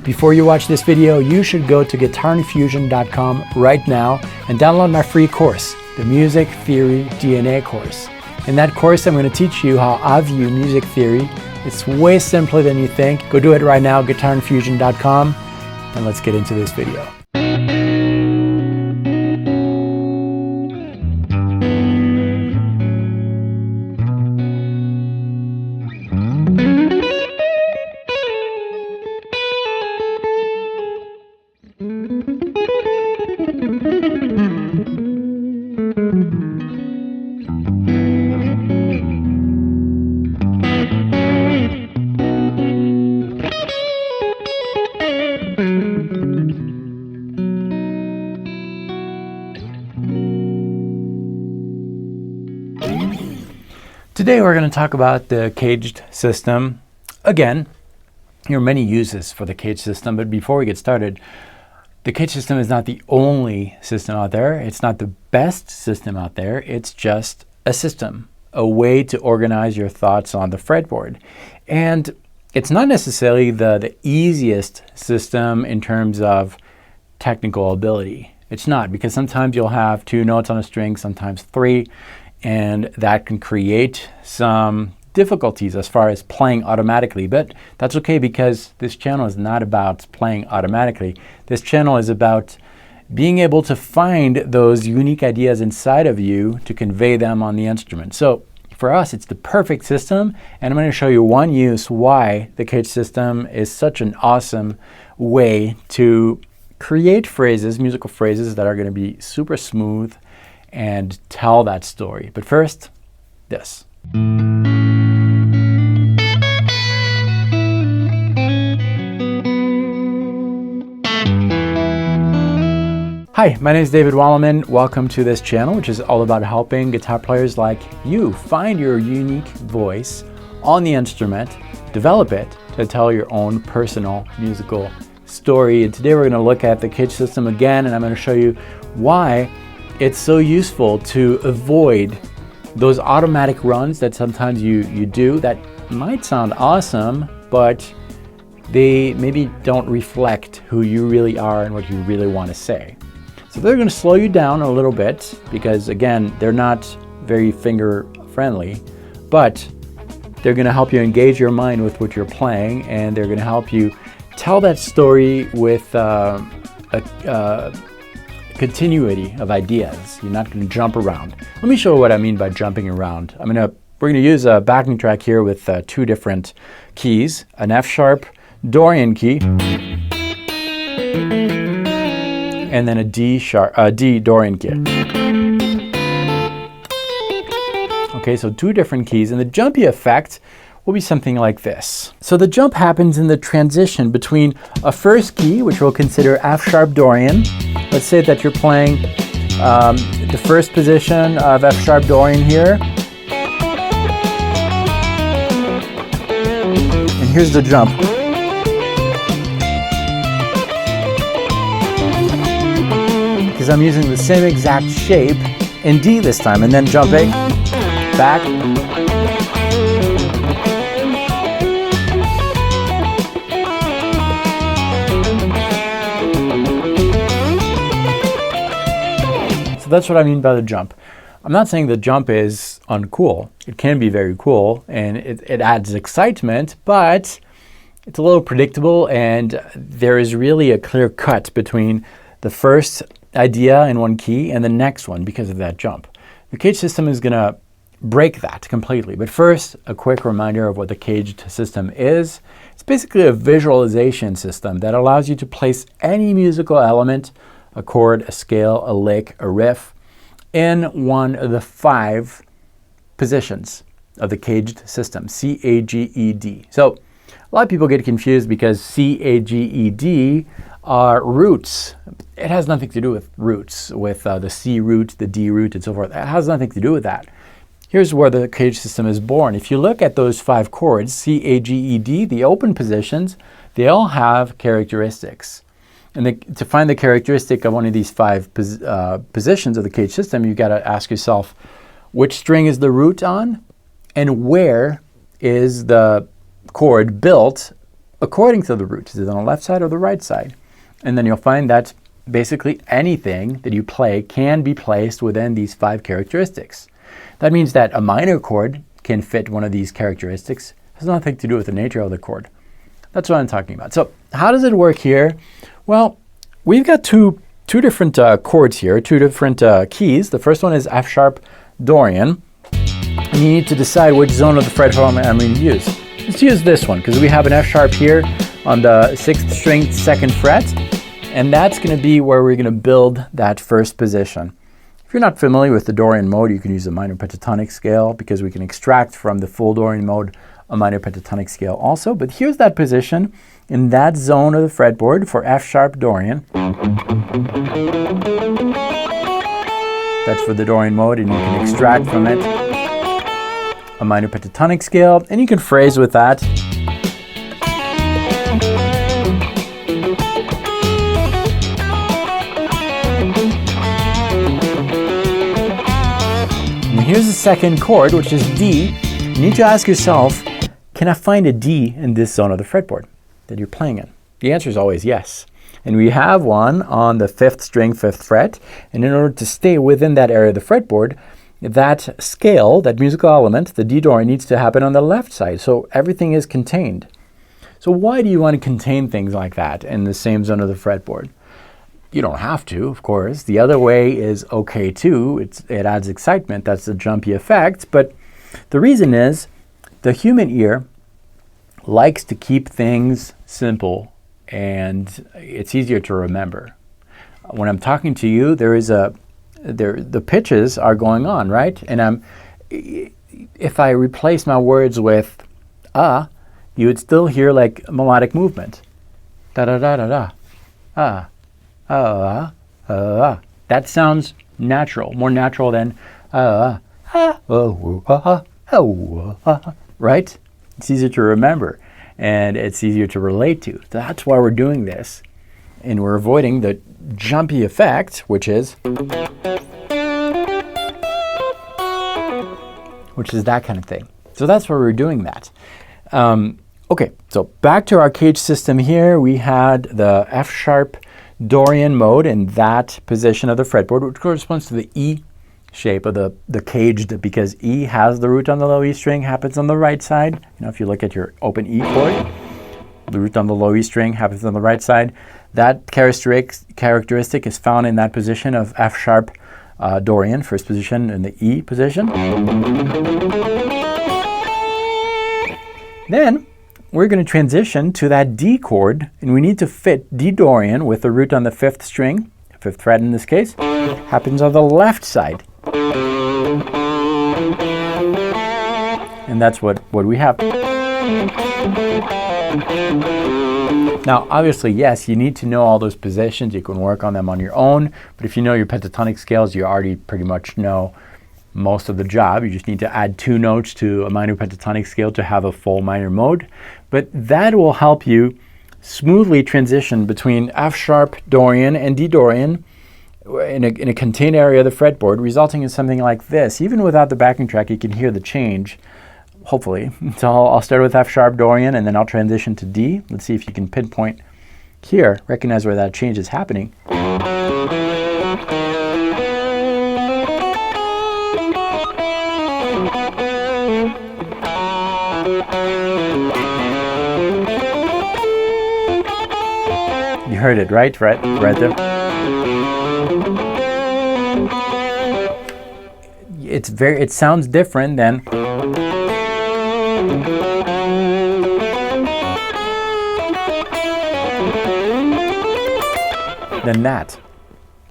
Before you watch this video, you should go to guitarinfusion.com right now and download my free course, the Music Theory DNA course. In that course, I'm going to teach you how I view music theory. It's way simpler than you think. Go do it right now, guitarinfusion.com, and let's get into this video. Today we're going to talk about the CAGED system. Again, there are many uses for the CAGED system, but before we get started, the CAGED system is not the only system out there. It's not the best system out there. It's just a system, a way to organize your thoughts on the fretboard. And it's not necessarily the easiest system in terms of technical ability. It's not, because sometimes you'll have 2 notes on a string, sometimes 3, and that can create some difficulties as far as playing automatically. But that's okay, because this channel is not about playing automatically. This channel is about being able to find those unique ideas inside of you to convey them on the instrument. So for us, it's the perfect system, and I'm going to show you one use why the CAGED system is such an awesome way to create phrases, musical phrases that are going to be super smooth and tell that story. But first, this. Hi, my name is David Wallerman. Welcome to this channel, which is all about helping guitar players like you find your unique voice on the instrument, develop it to tell your own personal musical story. And today we're going to look at the CAGED system again, and I'm going to show you why it's so useful to avoid those automatic runs that sometimes you do that might sound awesome, but they maybe don't reflect who you really are and what you really want to say. So they're going to slow you down a little bit because, again, they're not very finger friendly, but they're going to help you engage your mind with what you're playing, and they're going to help you tell that story with a continuity of ideas. You're not going to jump around. Let me show you what I mean by jumping around. We're going to use a backing track here with 2 different keys, an F sharp Dorian key, and then a D Dorian key. Okay, so 2 different keys, and the jumpy effect will be something like this. So the jump happens in the transition between a first key, which we'll consider F sharp Dorian. Let's say that you're playing the first position of F sharp Dorian here. And here's the jump. Because I'm using the same exact shape in D this time, and then jumping back. That's what I mean by the jump. I'm not saying the jump is uncool. It can be very cool, and it adds excitement, but it's a little predictable, and there is really a clear cut between the first idea in one key and the next one because of that jump. The CAGED system is going to break that completely. But first, a quick reminder of what the CAGED system is. It's basically a visualization system that allows you to place any musical element, a chord, a scale, a lick, a riff, in one of the 5 positions of the CAGED system, C-A-G-E-D. So a lot of people get confused because C-A-G-E-D are roots. It has nothing to do with roots, with the C root, the D root, and so forth. It has nothing to do with that. Here's where the CAGED system is born. If you look at those 5 chords, C-A-G-E-D, the open positions, they all have characteristics. And to find the characteristic of one of these 5 positions of the CAGED system, you've got to ask yourself, which string is the root on, and where is the chord built according to the root. Is it on the left side or the right side? And then you'll find that basically anything that you play can be placed within these 5 characteristics. That means that a minor chord can fit one of these characteristics. It has nothing to do with the nature of the chord. That's what I'm talking about. So how does it work here? Well, we've got two different chords here, 2 different keys. The first one is F sharp Dorian. And you need to decide which zone of the fretboard I'm going to use. Let's use this one because we have an F sharp here on the 6th string, 2nd fret. And that's going to be where we're going to build that first position. If you're not familiar with the Dorian mode, you can use a minor pentatonic scale because we can extract from the full Dorian mode a minor pentatonic scale also. But here's that position in that zone of the fretboard for F sharp Dorian. That's for the Dorian mode, and you can extract from it a minor pentatonic scale, and you can phrase with that. Here's the second chord, which is D. You need to ask yourself, can I find a D in this zone of the fretboard that you're playing in? The answer is always yes. And we have one on the 5th string, 5th fret. And in order to stay within that area of the fretboard, that scale, that musical element, the D Dorian, needs to happen on the left side. So everything is contained. So why do you want to contain things like that in the same zone of the fretboard? You don't have to, of course. The other way is okay too. It adds excitement. That's the jumpy effect. But the reason is the human ear likes to keep things simple, and it's easier to remember. When I'm talking to you, the pitches are going on, right? And if I replace my words with you would still hear like melodic movement. Da da da da da. That sounds natural, more natural than right? It's easier to remember and it's easier to relate to. That's why we're doing this. And we're avoiding the jumpy effect, which is that kind of thing. So that's why we're doing that. Okay, so back to our CAGED system here. We had the F sharp Dorian mode in that position of the fretboard, which corresponds to the E shape of the CAGED, because E has the root on the low E string, happens on the right side. You know, if you look at your open E chord, the root on the low E string happens on the right side. That characteristic is found in that position of F sharp Dorian, first position in the E position. Then we're going to transition to that D chord, and we need to fit D Dorian with the root on the 5th string, 5th fret in this case, happens on the left side. And that's what we have. Now, obviously, yes, you need to know all those positions. You can work on them on your own, but if you know your pentatonic scales, you already pretty much know most of the job. You just need to add 2 notes to a minor pentatonic scale to have a full minor mode. But that will help you smoothly transition between F sharp Dorian and D Dorian in a contained area of the fretboard, resulting in something like this. Even without the backing track, you can hear the change, hopefully. So I'll start with F sharp Dorian, and then I'll transition to D. Let's see if you can pinpoint here, recognize where that change is happening. You heard it, right? Right there. It sounds different than that.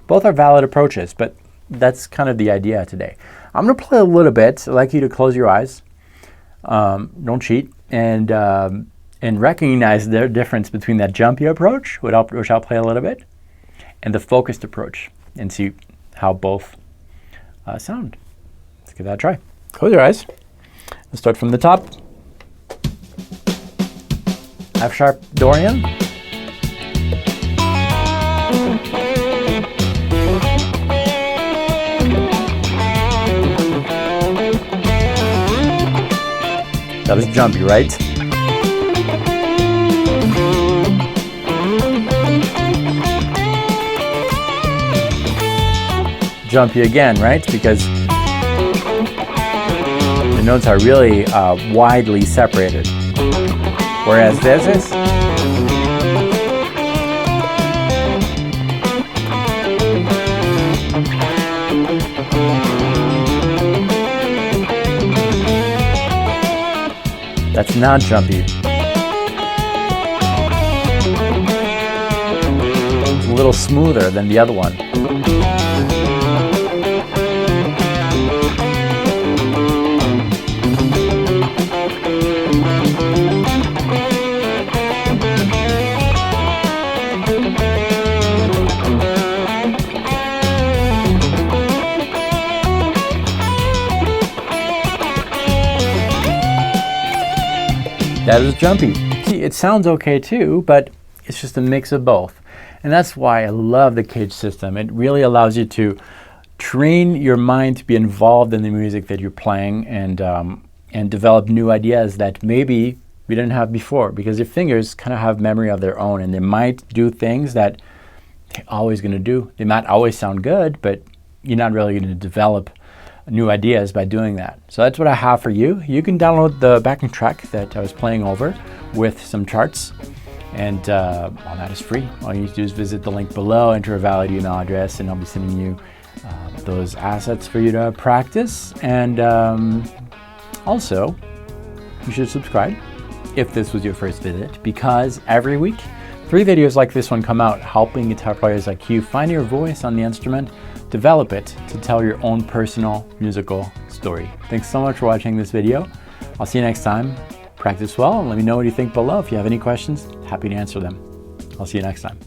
Both are valid approaches, but that's kind of the idea today. I'm going to play a little bit. I'd like you to close your eyes. Don't cheat. And recognize the difference between that jumpy approach, which I'll play a little bit, and the focused approach, and see how both sound. Let's give that a try. Close your eyes. Let's start from the top. F sharp Dorian. That was jumpy, right? jumpy again, right? Because the notes are really widely separated. Whereas this is that's not jumpy. It's a little smoother than the other one. That is jumpy. See, it sounds okay too, but it's just a mix of both. And that's why I love the CAGED system. It really allows you to train your mind to be involved in the music that you're playing and develop new ideas that maybe we didn't have before, because your fingers kind of have memory of their own and they might do things that they're always going to do. They might always sound good, but you're not really going to develop new ideas by doing that. So that's what I have for you. You can download the backing track that I was playing over with some charts, and all that is free. All you need to do is visit the link below, enter a valid email address, and I'll be sending you those assets for you to practice. And also, you should subscribe if this was your first visit, because every week 3 videos like this one come out, helping guitar players like you find your voice on the instrument, develop it to tell your own personal musical story. Thanks so much for watching this video. I'll see you next time. Practice well and let me know what you think below. If you have any questions, happy to answer them. I'll see you next time.